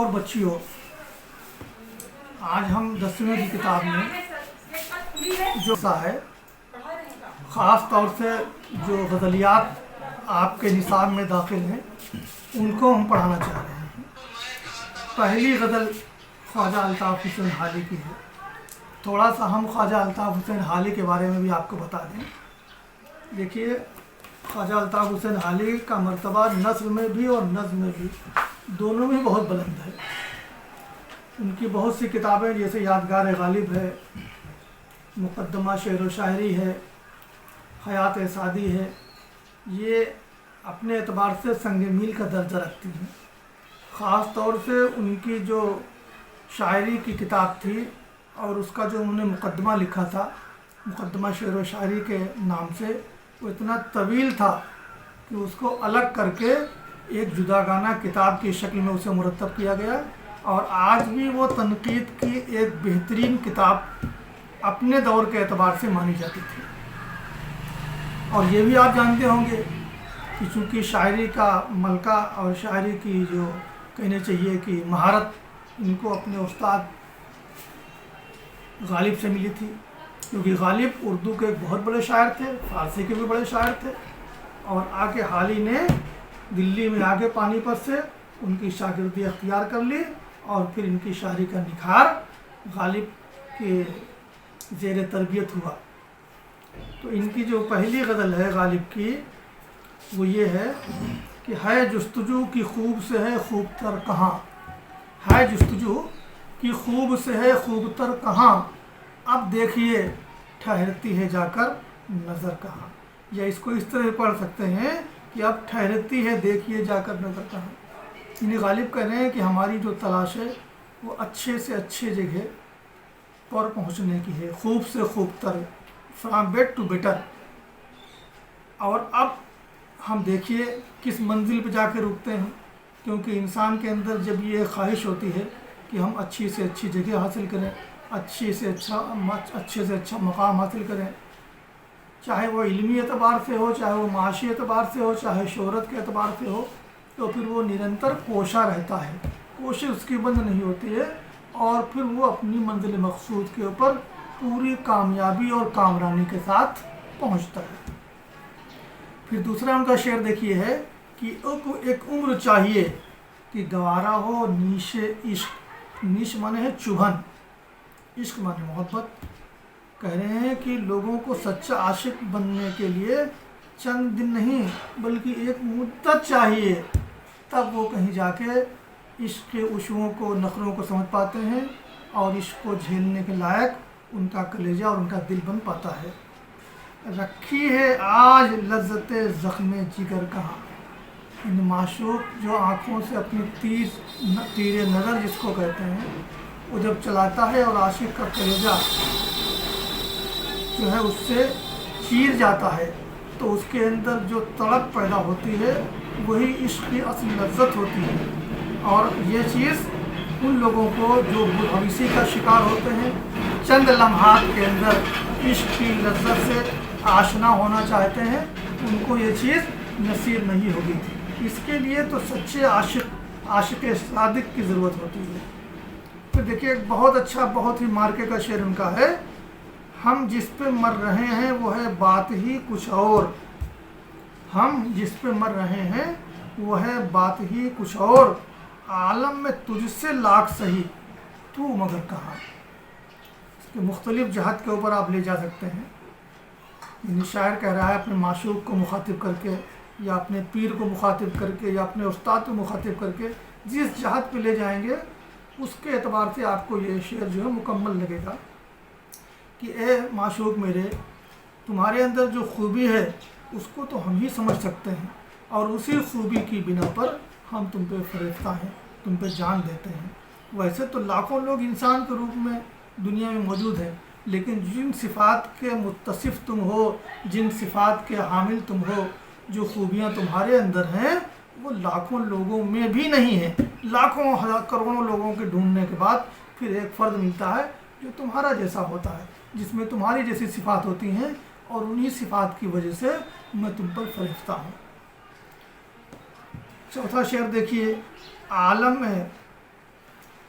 اور بچیوں، آج ہم 10ویں کی کتاب میں جو ہے خاص طور سے جو غزلیات آپ کے نصاب میں داخل ہیں ان کو ہم پڑھانا چاہ رہے ہیں۔ پہلی غزل خواجہ الطاف حسین حالی کی ہے۔ تھوڑا سا ہم خواجہ الطاف حسین حالی کے بارے میں بھی آپ کو بتا دیں۔ دیکھیے، خواجہ الطاف حسین حالی کا مرتبہ نثر میں بھی اور نظم میں بھی دونوں میں بہت بلند ہے۔ ان کی بہت سی کتابیں جیسے یادگار غالب ہے، مقدمہ شعر و شاعری ہے، حیات سعدی ہے، یہ اپنے اعتبار سے سنگ میل کا درجہ رکھتی ہیں۔ خاص طور سے ان کی جو شاعری کی کتاب تھی اور اس کا جو انہوں نے مقدمہ لکھا تھا، مقدمہ شعر و شاعری کے نام سے، وہ اتنا طویل تھا کہ اس کو الگ کر کے ایک جداگانہ کتاب کی شکل میں اسے مرتب کیا گیا، اور آج بھی وہ تنقید کی ایک بہترین کتاب اپنے دور کے اعتبار سے مانی جاتی تھی۔ اور یہ بھی آپ جانتے ہوں گے کہ چونکہ شاعری کا ملکہ اور شاعری کی جو کہنے چاہیے کہ مہارت ان کو اپنے استاد غالب سے ملی تھی، کیونکہ غالب اردو کے ایک بہت بڑے شاعر تھے، فارسی کے بھی بڑے شاعر تھے، اور آگے حالی نے دلی میں آگے پانی پت سے ان کی شاگردی اختیار کر لی، اور پھر ان کی شاعری کا نکھار غالب کے زیر تربیت ہوا۔ تو ان کی جو پہلی غزل ہے غالب کی، وہ یہ ہے کہ ہے جستجو کی خوب سے ہے خوب تر کہاں، ہے جستجو کی خوب سے ہے خوب تر کہاں، اب دیکھیے ٹھہرتی ہے جا کر نظر کہاں۔ یا اس کو اس طرح پڑھ سکتے ہیں کہ اب ٹھہرتی ہے دیکھیے جا کر نظر کہاں۔ یعنی غالب کہہ رہے ہیں کہ ہماری جو تلاش ہے وہ اچھے سے اچھے جگہ پر پہنچنے کی ہے، خوب سے خوب تر، فرام بیٹ ٹو بیٹر۔ اور اب ہم دیکھیے کس منزل پہ جا کے رکتے ہیں، کیونکہ انسان کے اندر جب یہ خواہش ہوتی ہے کہ ہم اچھی سے اچھی جگہ حاصل کریں، اچھے سے اچھا مقام حاصل کریں، چاہے وہ علمی اعتبار سے ہو، چاہے وہ معاشی اعتبار سے ہو، چاہے شہرت کے اعتبار سے ہو، تو پھر وہ نرنتر کوشاں رہتا ہے، کوشش اس کی بند نہیں ہوتی ہے، اور پھر وہ اپنی منزل مقصود کے اوپر پوری کامیابی اور کامرانی کے ساتھ پہنچتا ہے۔ پھر دوسرا ان کا شعر دیکھیے ہے کہ ایک عمر چاہیے کہ گوارا ہو نیش عشق، نیش مانے ہے چبھن، عشق مانے محبت۔ کہہ رہے ہیں کہ لوگوں کو سچا عاشق بننے کے لیے چند دن نہیں بلکہ ایک مدت چاہیے، تب وہ کہیں جا کے عشق کے عشووں کو، نخروں کو سمجھ پاتے ہیں، اور عشق کو جھیلنے کے لائق ان کا کلیجہ اور ان کا دل بن پاتا ہے۔ رکھی ہے آج لذت زخم جگر کہاں، ان معشوق جو آنکھوں سے اپنی تیر نظر جس کو کہتے ہیں، وہ جب چلاتا ہے اور عاشق کا کلیجہ جو ہے اس سے چیر جاتا ہے، تو اس کے اندر جو تڑپ پیدا ہوتی ہے وہی عشق کی اصل لذت ہوتی ہے۔ اور یہ چیز ان لوگوں کو جو بھویسی کا شکار ہوتے ہیں، چند لمحات کے اندر عشق کی لذت سے آشنا ہونا چاہتے ہیں، ان کو یہ چیز نصیب نہیں ہوگی۔ اس کے لیے تو سچے عاشق صادق کی ضرورت ہوتی ہے۔ پھر دیکھیے ایک بہت اچھا، بہت ہی مارکے کا شعر ان کا ہے، ہم جس پہ مر رہے ہیں وہ ہے بات ہی کچھ اور، ہم جس پہ مر رہے ہیں وہ ہے بات ہی کچھ اور، عالم میں تجھ سے لاکھ سہی تو مگر کہاں۔ اس کے مختلف جہت کے اوپر آپ لے جا سکتے ہیں۔ یعنی شاعر کہہ رہا ہے اپنے معشوق کو مخاطب کر کے، یا اپنے پیر کو مخاطب کر کے، یا اپنے استاد کو مخاطب کر کے، جس جہت پہ لے جائیں گے اس کے اعتبار سے آپ کو یہ شعر جو ہے مکمل لگے گا کہ اے معشوق میرے، تمہارے اندر جو خوبی ہے اس کو تو ہم ہی سمجھ سکتے ہیں، اور اسی خوبی کی بنا پر ہم تم پہ فریفتہ ہیں، تم پہ جان دیتے ہیں۔ ویسے تو لاکھوں لوگ انسان کے روپ میں دنیا میں موجود ہیں، لیکن جن صفات کے متصف تم ہو، جن صفات کے حامل تم ہو، جو خوبیاں تمہارے اندر ہیں، وہ لاکھوں لوگوں میں بھی نہیں ہیں۔ لاکھوں کروڑوں لوگوں کے ڈھونڈنے کے بعد پھر ایک فرد ملتا ہے جو تمہارا جیسا ہوتا ہے، جس میں تمہاری جیسی صفات ہوتی ہیں، اور انہی صفات کی وجہ سے میں تم پر فریفتہ ہوں۔ چوتھا شعر دیکھیے، عالم ہے